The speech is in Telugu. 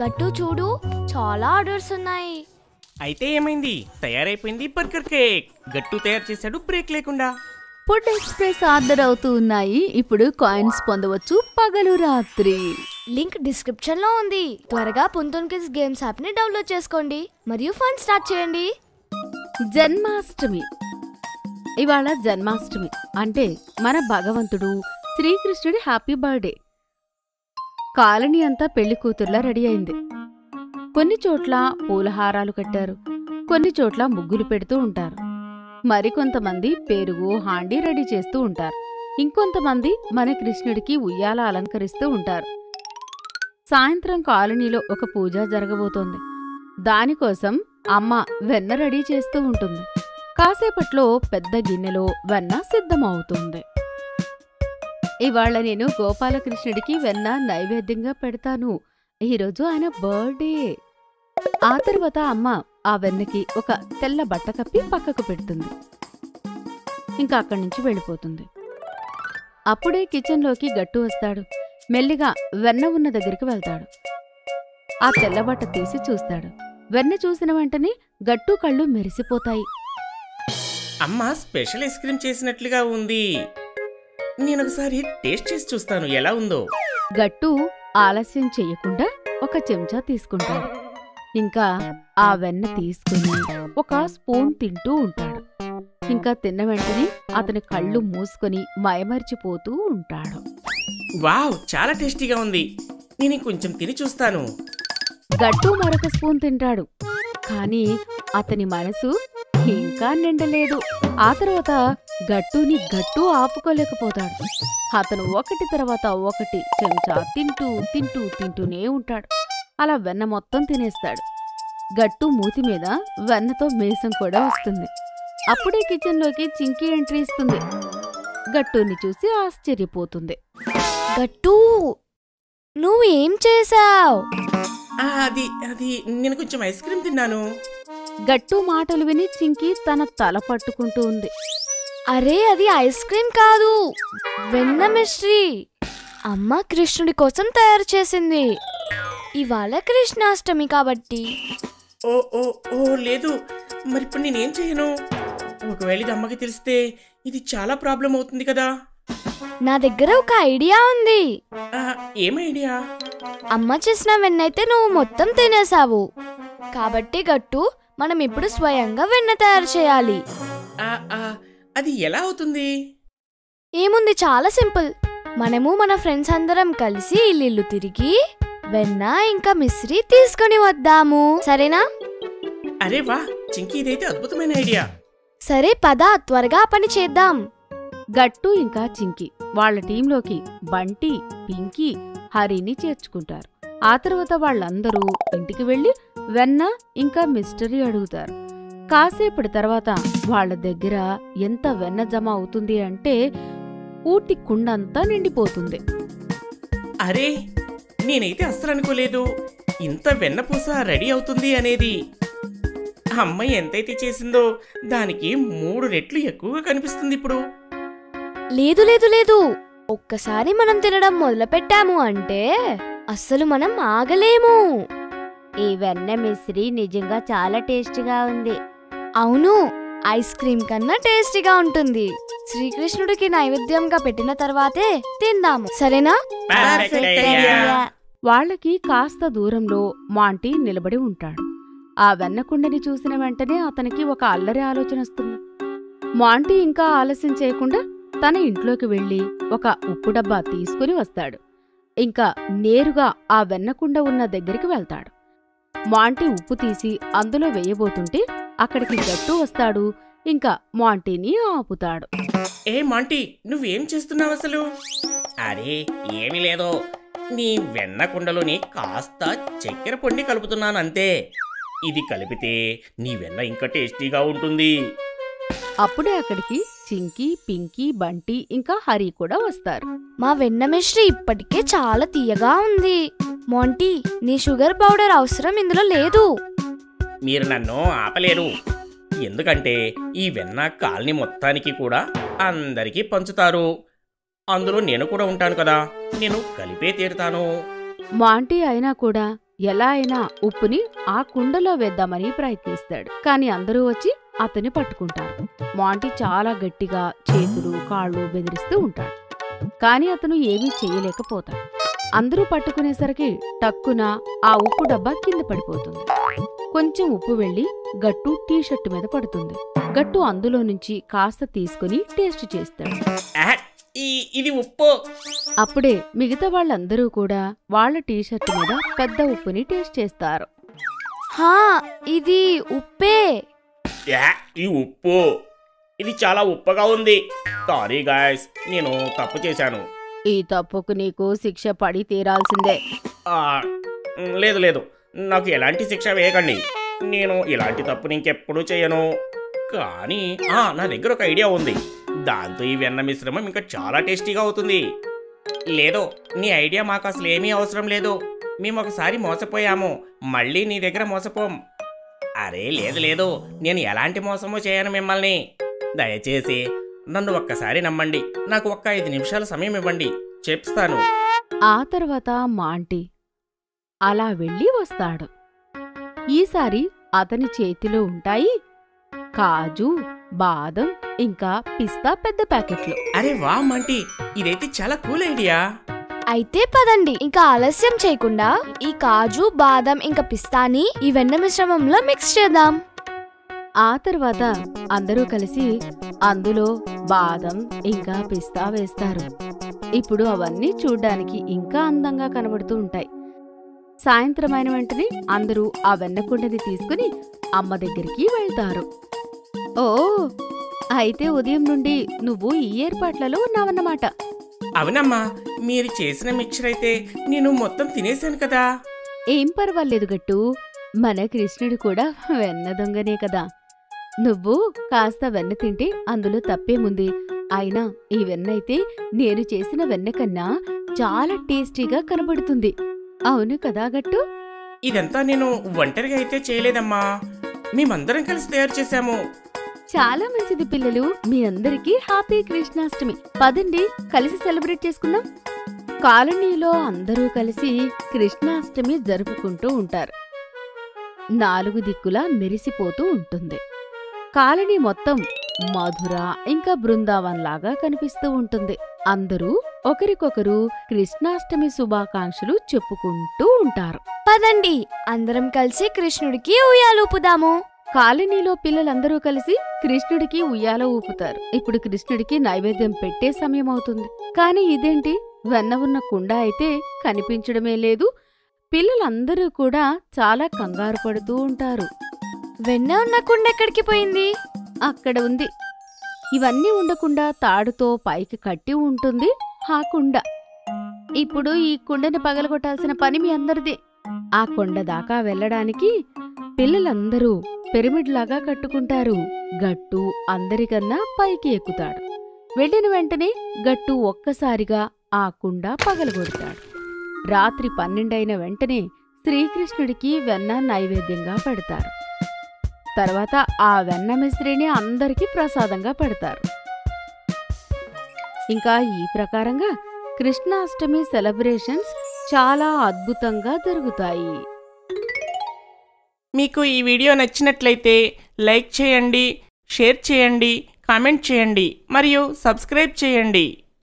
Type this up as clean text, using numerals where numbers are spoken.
గట్టు చూడు, చాలా ఆర్డర్స్ ఉన్నాయి. అయితే ఏమైంది? తయారైపోయింది బర్గర్ కేక్. గట్టు తయారు చేశాడు బ్రేక్ లేకుండా. ఫుడ్ ఎక్స్ప్రెస్ ఆర్డర్ అవుతూ ఉన్నాయి. ఇప్పుడు కాయిన్స్ పొందవచ్చు పగలు రాత్రి. లింక్ డిస్క్రిప్షన్ లో ఉంది. త్వరగా పుంతోన్ కిడ్స్ గేమ్స్ యాప్ ని డౌన్లోడ్ చేసుకోండి మరియు ఫన్ స్టార్ట్ చేయండి. జన్మాష్టమి. ఇవాళ జన్మాష్టమి అంటే మన భగవంతుడు శ్రీకృష్ణుడి హ్యాపీ బర్త్డే. కాలనీ అంతా పెళ్లి కూతుర్లా రెడీ అయింది. కొన్ని చోట్ల పూలహారాలు కట్టారు, కొన్ని చోట్ల ముగ్గులు పెడుతూ ఉంటారు. మరికొంతమంది పెరుగు హాండీ రెడీ చేస్తూ ఉంటారు. ఇంకొంతమంది మన కృష్ణుడికి ఉయ్యాల అలంకరిస్తూ ఉంటారు. సాయంత్రం కాలనీలో ఒక పూజ జరగబోతోంది. దానికోసం అమ్మ వెన్న రెడీ చేస్తూ ఉంటుంది. కాసేపట్లో పెద్ద గిన్నెలో వెన్న సిద్ధమవుతుంది. ఇవాళ నేను గోపాలకృష్ణుడికి వెన్న నైవేద్యంగా పెడతాను. ఈరోజు ఆయన బర్త్డే. ఆ తర్వాత అమ్మ ఆ వెన్నకి ఒక తెల్ల బట్ట కప్పి పక్కకు పెడుతుంది. ఇంకా అక్కడి నుంచి వెళ్ళిపోతుంది. అప్పుడే కిచెన్లోకి గట్టు వస్తాడు. మెల్లిగా వెన్న ఉన్న దగ్గరికి వెళ్తాడు. ఆ తెల్లబట్ట తీసి చూస్తాడు. వెన్న చూసిన వెంటనే గట్టు కళ్ళు మెరిసిపోతాయి. అమ్మ స్పెషల్ ఐస్ క్రీమ్ చేసినట్లుగా ఉంది. నేనొకసారి టేస్ట్ చేసి చూస్తాను ఎలా ఉందో. గట్టు ఆలస్యం చెయ్యకుండా ఒక చెంచా తీసుకుంటాడు. ఇంకా ఆ వెన్న తీసుకుని ఒక స్పూన్ తింటూ ఉంటాడు. ఇంకా తిన్న వెంటనే అతని కళ్ళు మూసుకొని మైమరిచిపోతూ ఉంటాడు. వావ్, చాలా టేస్టీగా ఉంది. నేను కొంచెం తిని చూస్తాను. గట్టు మరొక స్పూన్ తింటాడు. కానీ అతని మనసు ఇంకా నిండలేదు. ఆ తర్వాత గట్టుని గట్టు ఆపుకోలేకపోతాడు. అతను ఒకటి తర్వాత ఒకటి చెంచా తింటూనే ఉంటాడు. అలా వెన్న మొత్తం తినేస్తాడు. గట్టు మూతి మీద వెన్నతో మీసం కూడా వస్తుంది. అప్పుడే కిచెన్లోకి చింకీ ఎంట్రీ ఇస్తుంది. గట్టుని చూసి ఆశ్చర్యపోతుంది. గట్టు, నువ్వేం చేశావ్? అది నేను కొంచెం ఐస్ క్రీమ్ తిన్నాను. గట్టు మాటలు విని చింకీ తన తల పట్టుకుంటూ ఉంది. అరే, అది ఐస్ క్రీమ్ కాదు, వెన్న మిశ్రీ. అమ్మ కృష్ణుడి కోసం తయారు చేసింది. ఇవాళ కృష్ణాష్టమి కాబట్టి. ఓ ఓ ఓ లేదు, మరిప్పుడు నేనేం చేయను? ఒకవేళ ఇది అమ్మకి తెలిస్తే ఇది చాలా ప్రాబ్లం అవుతుంది కదా. నా దగ్గర ఒక ఐడియా ఉంది. ఏం ఐడియా? అమ్మ చేసిన వెన్నైతే నువ్వు మొత్తం తినేసావు కాబట్టి గట్టు, మనం ఇప్పుడు స్వయంగా వెన్న తయారు చేయాలి. అది ఎలా అవుతుంది? ఏముంది, చాలా సింపుల్. మనము మన ఫ్రెండ్స్ అందరం కలిసి ఇల్లు తిరిగి వెన్న ఇంకా మిశ్రీ తీసుకొని వద్దాము, సరేనా? అరే వా చింకీ, ఇదైతే అద్భుతమైన ఐడియా. సరే పద, త్వరగా పని చేద్దాం. గట్టు ఇంకా చింకీ వాళ్ల టీంలోకి బంటి, పింకీ, హరిని చేర్చుకుంటారు. ఆ తర్వాత వాళ్ళందరూ ఇంటికి వెళ్లి వెన్న ఇంకా మిస్టరీ అడుగుతారు. కాసేపటి తర్వాత వాళ్ల దగ్గర ఎంత వెన్న జమ అవుతుంది అంటే ఊటి కుండంతా నిండిపోతుంది. అరే, నేనైతే అస్సలు అనుకోలేదు ఇంత వెన్నపూస రెడీ అవుతుంది అనేది. అమ్మాయి ఎంతైతే చేసిందో దానికి 3 రెట్లు ఎక్కువగా కనిపిస్తుంది ఇప్పుడు. లేదు లేదు లేదు, ఒక్కసారి మనం తినడం మొదలు పెట్టాము అంటే అస్సలు మనం ఆగలేము. ఈ వెన్న మిశ్రీ నిజంగా చాలా టేస్టీగా ఉంది. అవును, ఐస్ క్రీమ్ కన్నా టేస్టీగా ఉంటుంది. శ్రీకృష్ణుడికి నైవేద్యంగా పెట్టిన తర్వాతే తిందాము, సరేనా? వాళ్ళకి కాస్త దూరంలో మాంటీ నిలబడి ఉంటాడు. ఆ వెన్నకుండని చూసిన వెంటనే అతనికి ఒక అల్లరి ఆలోచన వస్తుంది. మాంటీ ఇంకా ఆలస్యం చేయకుండా తన ఇంట్లోకి వెళ్లి ఒక ఉప్పు డబ్బా తీసుకుని వస్తాడు. ఇంకా నేరుగా ఆ వెన్నకుండ ఉన్న దగ్గరికి వెళ్తాడు. మాంటీ ఉప్పు తీసి అందులో వేయబోతుంటే అక్కడికి గట్టు వస్తాడు. ఇంకా మాంటీని ఆపుతాడు. ఏ మాంటీ, నువ్వేం చేస్తున్నావు అసలు? అరే ఏమీ లేదు, నీ వెన్న కుండలోని కాస్త చక్కెర పొండి కలుపుతున్నాను అంతే. ఇది కలిపితే నీ వెన్న ఇంకా టేస్టీగా ఉంటుంది. అప్పుడే అక్కడికి చింకీ, పింకీ, బంటి ఇంకా హరి కూడా వస్తారు. మా వెన్న మిశ్రీ ఇప్పటికే చాలా తీయగా ఉంది. మోంటీ, నీ షుగర్ పౌడర్ అవసరం ఇందులో లేదు. మీరు నన్ను ఆపలేరు, ఎందుకంటే ఈ వెన్న కాలనీ మొత్తానికి కూడా అందరికీ పంచుతారు. అందులో నేను కూడా ఉంటాను కదా, నేను కలిపే తీరుతాను. మాంటీ అయినా కూడా ఎలా అయినా ఉప్పుని ఆ కుండలో వేద్దామని ప్రయత్నిస్తాడు. కాని అందరూ వచ్చి అతన్ని పట్టుకుంటారు. మాంటీ చాలా గట్టిగా చేతులు కాళ్ళు బెదిరిస్తూ ఉంటాడు. కాని అతను ఏమీ చెయ్యలేకపోతాడు. అందరూ పట్టుకునేసరికి టక్కున ఆ ఉప్పు డబ్బా కింద పడిపోతుంది. కొంచెం ఉప్పు వెళ్లి గట్టు టీషర్టు మీద పడుతుంది. గట్టు అందులో నుంచి కాస్త తీసుకుని టేస్ట్ చేస్తాడు. ఇది ఉప్పు. అప్పుడే మిగతా వాళ్ళందరూ కూడా వాళ్ళ టీషర్టు మీద పెద్ద ఉప్పుని టేస్ట్ చేస్తారు. హా, ఇది ఉప్పే. ఈ ఉప్పు ఇది చాలా ఉప్పగా ఉంది. సారీ గాయ్స్, నేను తప్పు చేశాను. ఈ తప్పుకు నీకు శిక్ష పడి తీరాల్సిందే. లేదు లేదు, నాకు ఎలాంటి శిక్ష వేయకండి. నేను ఇలాంటి తప్పుని ఇంకెప్పుడు చేయను. కానీ నా దగ్గర ఒక ఐడియా ఉంది. దాంతో ఈ వెన్న మిశ్రమం ఇంకా చాలా టేస్టీగా అవుతుంది. లేదు, నీ ఐడియా మాకు అసలు ఏమీ అవసరం లేదు. మేము ఒకసారి మోసపోయాము, మళ్ళీ నీ దగ్గర మోసపోం. అరే లేదు లేదు, నేను ఎలాంటి మోసమో చేయను మిమ్మల్ని. దయచేసి నన్ను ఒక్కసారి నమ్మండి. నాకు ఒక్క 5 నిమిషాల సమయం ఇవ్వండి, చెప్తాను. ఆ తర్వాత మాంటీ అలా వెళ్ళి వస్తాడు. ఈసారి అతని చేతిలో ఉంటాయి కాజు, బాదం ఇంకా పిస్తా పెద్ద ప్యాకెట్లు. అరే వా మాంటీ, ఇదైతే చాలా కూల్ ఐడియా. అయితే పదండి, ఇంకా ఆలస్యం చేయకుండా ఈ కాజు, బాదం ఇంకా పిస్తాని ఈ వెన్న మిశ్రమంలో మిక్స్ చేద్దాం. ఆ తర్వాత అందరూ కలిసి అందులో బాదం ఇంకా పిస్తా వేస్తారు. ఇప్పుడు అవన్నీ చూడ్డానికి ఇంకా అందంగా కనబడుతూ ఉంటాయి. సాయంత్రమైన వెంటనే అందరూ ఆ వెన్నకుండని తీసుకుని అమ్మ దగ్గరికి వెళ్తారు. ఓ, అయితే ఉదయం నుండి నువ్వు ఈ ఏర్పాట్లలో ఉన్నావన్నమాట. అవునమ్మా, మీరు చేసిన మిక్చర్ అయితే నేను మొత్తం తినేశాను కదా. ఏం పర్వాలేదు గట్టు, మన కృష్ణుడు కూడా వెన్న దొంగనే కదా. నువ్వు కాస్త వెన్న తింటే అందులో తప్పేముంది. అయినా ఈ వెన్నైతే నేను చేసిన వెన్న కన్నా చాలా టేస్టీగా కనబడుతుంది. అవును కదా గట్టు? ఇదంతా నేను ఒంటరిగా అయితే చేయలేదమ్మా, మేమందరం కలిసి తయారు చేశాము. చాలా మంచిది పిల్లలు. మీ అందరికీ హ్యాపీ కృష్ణాష్టమి. పదండి, కలిసి సెలబ్రేట్ చేసుకుందాం. కాలనీలో అందరూ కలిసి కృష్ణాష్టమి జరుపుకుంటూ ఉంటారు. 4 దిక్కులా మెరిసిపోతూ ఉంటుంది. కాలనీ మొత్తం మధుర ఇంకా బృందావన్ లాగా కనిపిస్తూ ఉంటుంది. అందరూ ఒకరికొకరు కృష్ణాష్టమి శుభాకాంక్షలు చెప్పుకుంటూ ఉంటారు. పదండి, అందరం కలిసి కృష్ణుడికి ఉయ్యాలూపుదాము. కాలనీలో పిల్లలందరూ కలిసి కృష్ణుడికి ఉయ్యాల ఊపుతారు. ఇప్పుడు కృష్ణుడికి నైవేద్యం పెట్టే సమయం అవుతుంది. కాని ఇదేంటి, వెన్న ఉన్న కుండ అయితే కనిపించడమే లేదు. పిల్లలందరూ కూడా చాలా కంగారు పడుతూ ఉంటారు. వెన్న ఉన్న కుండ ఎక్కడికి పోయింది? అక్కడ ఉంది. ఇవన్నీ ఉండకుండా తాడుతో పైకి కట్టి ఉంటుంది ఆ కుండ. ఇప్పుడు ఈ కుండని పగలగొట్టాల్సిన పని మీ అందరిది. ఆ కొండ దాకా వెళ్ళడానికి పిల్లలందరూ పిరమిడ్ లాగా కట్టుకుంటారు. గట్టు అందరికన్నా పైకి ఎక్కుతాడు. వెళ్ళిన వెంటనే గట్టు ఒక్కసారిగా ఆ కుండ పగలగొడతాడు. రాత్రి 12 అయిన వెంటనే శ్రీకృష్ణుడికి వెన్న నైవేద్యంగా పెడతారు. తర్వాత ఆ వెన్న మిశ్రిని అందరికీ ప్రసాదంగా పెడతారు. ఇంకా ఈ ప్రకారంగా కృష్ణాష్టమి సెలబ్రేషన్స్ చాలా అద్భుతంగా జరుగుతాయి. మీకు ఈ వీడియో నచ్చినట్లయితే లైక్ చేయండి, షేర్ చేయండి, కామెంట్ చేయండి మరియు సబ్స్క్రైబ్ చేయండి.